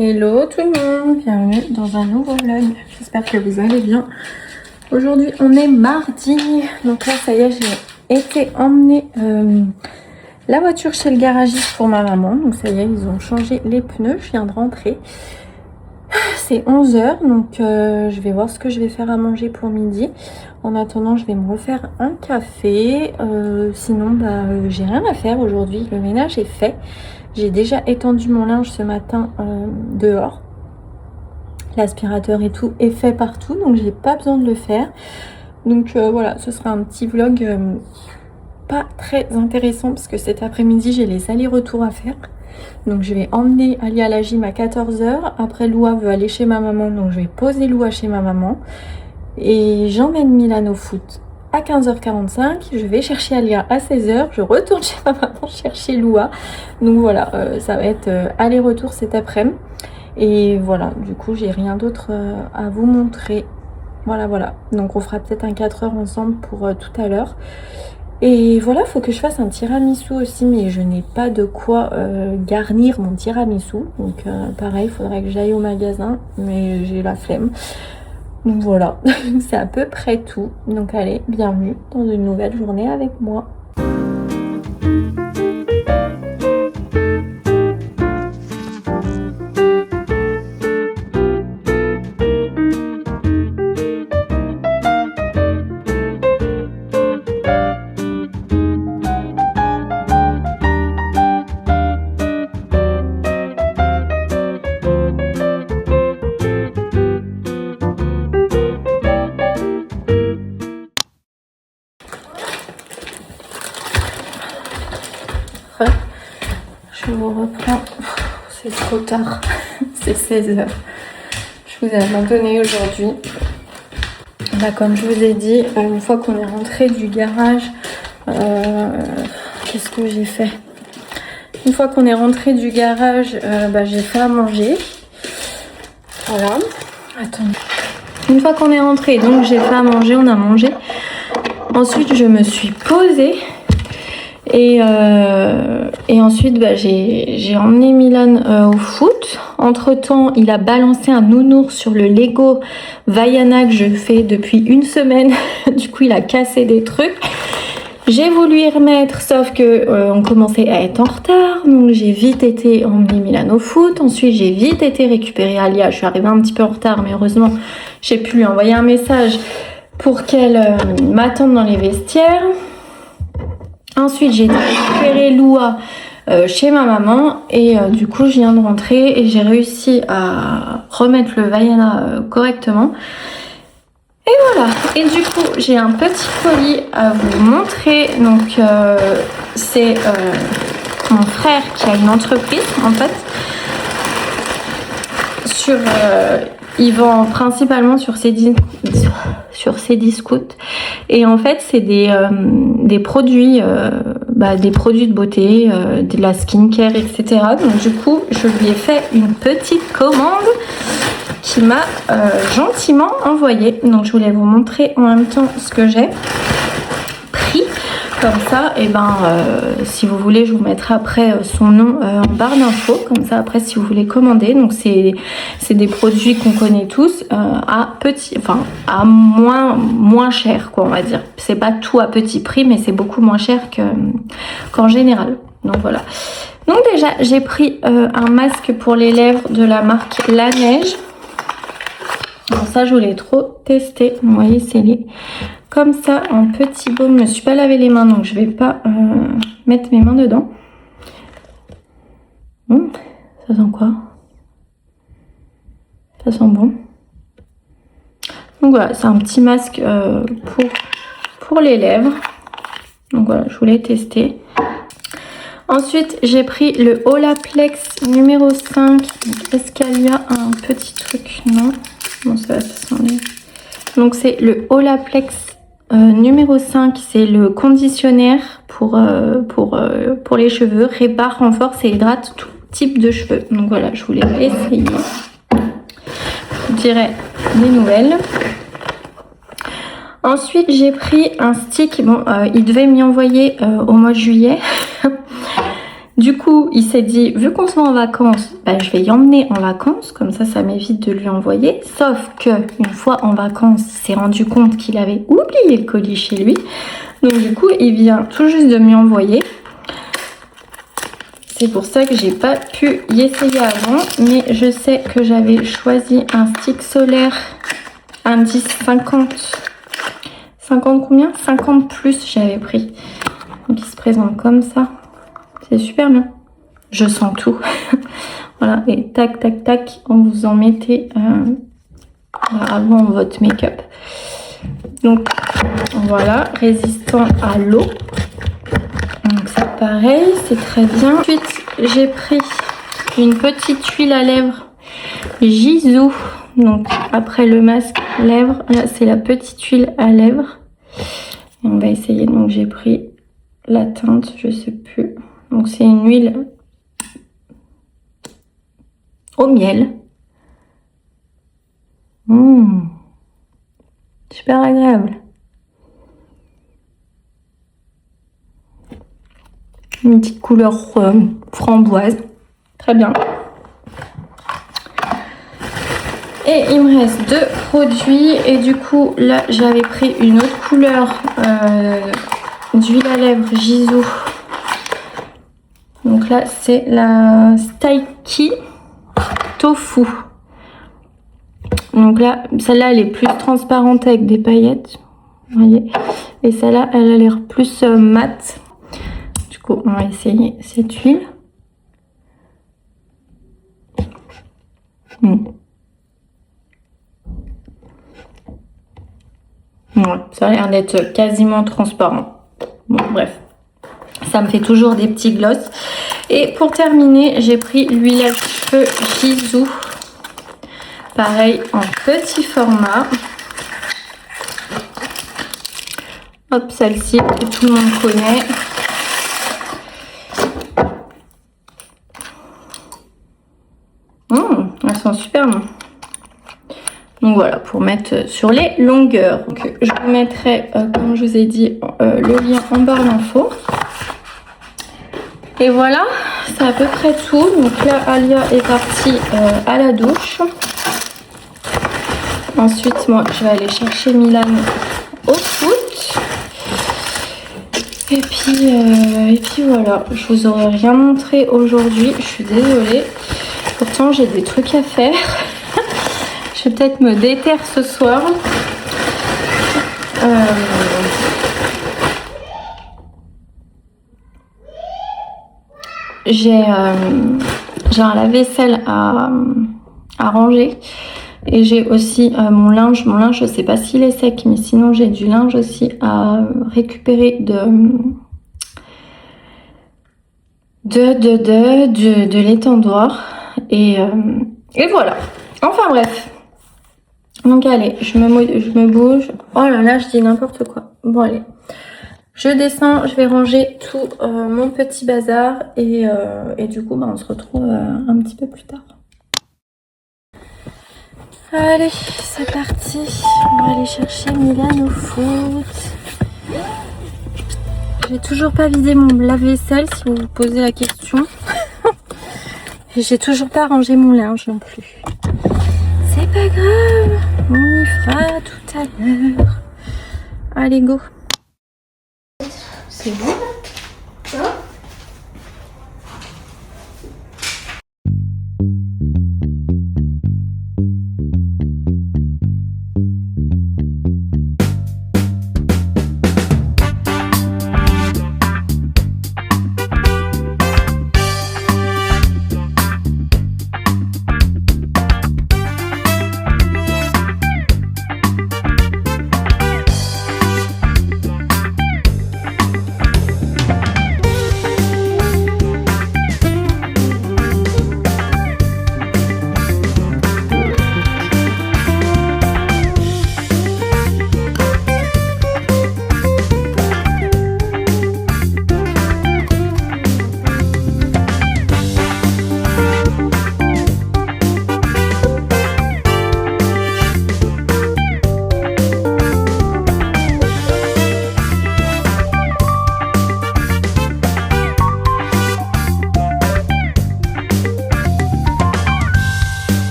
Hello tout le monde, bienvenue dans un nouveau vlog, j'espère que vous allez bien. Aujourd'hui on est mardi, donc là ça y est, j'ai été emmener la voiture chez le garagiste pour ma maman. Donc ça y est, ils ont changé les pneus, je viens de rentrer. C'est 11 h, donc je vais voir ce que je vais faire à manger pour midi. En attendant, je vais me refaire un café. Sinon, j'ai rien à faire aujourd'hui. Le ménage est fait. J'ai déjà étendu mon linge ce matin dehors. L'aspirateur et tout est fait partout, donc j'ai pas besoin de le faire. Donc voilà, ce sera un petit vlog pas très intéressant parce que cet après-midi, j'ai les allers-retours à faire. Donc je vais emmener Ali à la gym à 14 h. Après Loua veut aller chez ma maman, donc je vais poser Loua chez ma maman. Et j'emmène Milan au foot à 15 h 45. Je vais chercher Alia à 16 h. Je retourne chez ma maman chercher Loua. Donc voilà, ça va être aller-retour cet après-midi. Et voilà, du coup j'ai rien d'autre à vous montrer. Voilà. Donc on fera peut-être un 4 h ensemble pour tout à l'heure. Et voilà, faut que je fasse un tiramisu aussi, mais je n'ai pas de quoi garnir mon tiramisu. Donc pareil, il faudrait que j'aille au magasin, mais j'ai la flemme. Donc voilà, c'est à peu près tout. Donc allez, bienvenue dans une nouvelle journée avec moi. Je vous reprends, c'est trop tard, c'est 16 h. Je vous ai abandonné aujourd'hui. Là, comme je vous ai dit, une fois qu'on est rentré du garage, qu'est-ce que j'ai fait? Une fois qu'on est rentré du garage, j'ai fait à manger. Voilà. Attendez. Une fois qu'on est rentré, donc j'ai fait à manger, on a mangé. Ensuite, je me suis posée. Et ensuite, j'ai emmené Milan au foot. Entre temps, il a balancé un nounours sur le Lego Vaiana que je fais depuis une semaine. Du coup, il a cassé des trucs. J'ai voulu y remettre, sauf que on commençait à être en retard. Donc, j'ai vite été emmener Milan au foot. Ensuite, j'ai vite été récupérer Alia. Je suis arrivée un petit peu en retard, mais heureusement, j'ai pu lui envoyer un message pour qu'elle m'attende dans les vestiaires. Ensuite, j'ai récupéré Loua chez ma maman et du coup, je viens de rentrer et j'ai réussi à remettre le Vaiana correctement. Et voilà. Et du coup, j'ai un petit colis à vous montrer. Donc, c'est mon frère qui a une entreprise en fait. Il vend principalement sur ses discounts et en fait c'est des produits de beauté, de la skincare, etc. Donc du coup je lui ai fait une petite commande qui m'a gentiment envoyée. Donc je voulais vous montrer en même temps ce que j'ai pris. Comme ça, si vous voulez, je vous mettrai après son nom en barre d'infos. Comme ça, après, si vous voulez commander. Donc, c'est des produits qu'on connaît tous à moins cher, quoi, on va dire. C'est pas tout à petit prix, mais c'est beaucoup moins cher qu'en général. Donc, voilà. Donc, déjà, j'ai pris un masque pour les lèvres de la marque La Neige. Alors ça, je voulais trop tester. Vous voyez, c'est comme ça, en petit baume. Je me suis pas lavé les mains, donc je vais pas mettre mes mains dedans. Ça sent quoi? Ça sent bon. Donc voilà, c'est un petit masque pour les lèvres. Donc voilà, je voulais tester. Ensuite, j'ai pris le Olaplex numéro 5. Est-ce qu'il y a un petit truc? Non. Bon, ça sent les... Donc c'est le Olaplex numéro 5, c'est le conditionnaire pour les cheveux, répare, renforce et hydrate tout type de cheveux. Donc voilà, je voulais essayer. Je vous dirai des nouvelles. Ensuite, j'ai pris un stick. Bon, il devait m'y envoyer au mois de juillet. Du coup, il s'est dit, vu qu'on se va en vacances, bah, je vais y emmener en vacances, comme ça m'évite de lui envoyer. Sauf que une fois en vacances, il s'est rendu compte qu'il avait oublié le colis chez lui. Donc du coup, il vient tout juste de m'y envoyer. C'est pour ça que j'ai pas pu y essayer avant, mais je sais que j'avais choisi un stick solaire indice 50. 50 combien? 50 plus j'avais pris. Donc il se présente comme ça. C'est super bien. Je sens tout. Voilà, et tac, tac, tac, on vous en mettez avant votre make-up. Donc voilà, résistant à l'eau. Donc c'est pareil, c'est très bien. Ensuite, j'ai pris une petite huile à lèvres Gisou. Donc après le masque lèvres, là c'est la petite huile à lèvres. Et on va essayer. Donc j'ai pris la teinte, je sais plus. Donc c'est une huile au miel. Super agréable. Une petite couleur framboise. Très bien. Et il me reste 2 produits. Et du coup, là, j'avais pris une autre couleur d'huile à lèvres Gisou. Donc là, c'est la Staiki Tofu. Donc là, celle-là, elle est plus transparente avec des paillettes. Vous voyez. Et celle-là, elle a l'air plus mate. Du coup, on va essayer cette huile. Ouais, ça a l'air d'être quasiment transparent. Bon, bref. Ça me fait toujours des petits gloss. Et pour terminer, j'ai pris l'huile à cheveux Gisou. Pareil, en petit format. Hop, celle-ci que tout le monde connaît. Elles sont super bonnes. Donc voilà, pour mettre sur les longueurs. Donc, je vous mettrai, comme je vous ai dit, le lien en barre d'infos. Et voilà, c'est à peu près tout. Donc là, Alia est partie à la douche. Ensuite, moi, je vais aller chercher Milan au foot. Et puis voilà, je vous aurais rien montré aujourd'hui. Je suis désolée. Pourtant, j'ai des trucs à faire. Je vais peut-être me déterre ce soir. J'ai un lave-vaisselle à ranger. Et j'ai aussi mon linge. Mon linge, je ne sais pas s'il est sec, mais sinon j'ai du linge aussi à récupérer de l'étendoir. Et voilà. Enfin bref. Donc allez, je me bouge. Oh là là, je dis n'importe quoi. Bon allez. Je descends, je vais ranger tout mon petit bazar. Et du coup, on se retrouve un petit peu plus tard. Allez, c'est parti. On va aller chercher Milan au foot. J'ai toujours pas vidé mon lave-vaisselle, si vous vous posez la question. Et j'ai toujours pas rangé mon linge non plus. C'est pas grave, on y fera tout à l'heure. Allez, go. C'est bon, hein?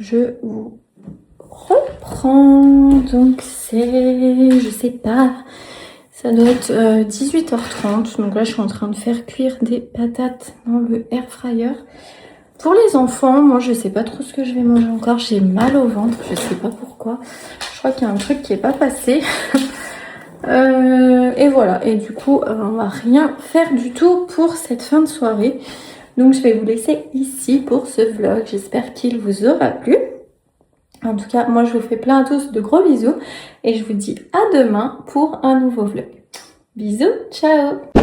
Je vous reprends, donc c'est, je sais pas, ça doit être 18h30, donc là je suis en train de faire cuire des patates dans le air fryer. Pour les enfants, moi je sais pas trop ce que je vais manger encore, j'ai mal au ventre, je sais pas pourquoi, je crois qu'il y a un truc qui est pas passé. Et voilà, et du coup on va rien faire du tout pour cette fin de soirée. Donc je vais vous laisser ici pour ce vlog, j'espère qu'il vous aura plu. En tout cas, moi je vous fais plein à tous de gros bisous et je vous dis à demain pour un nouveau vlog. Bisous, ciao!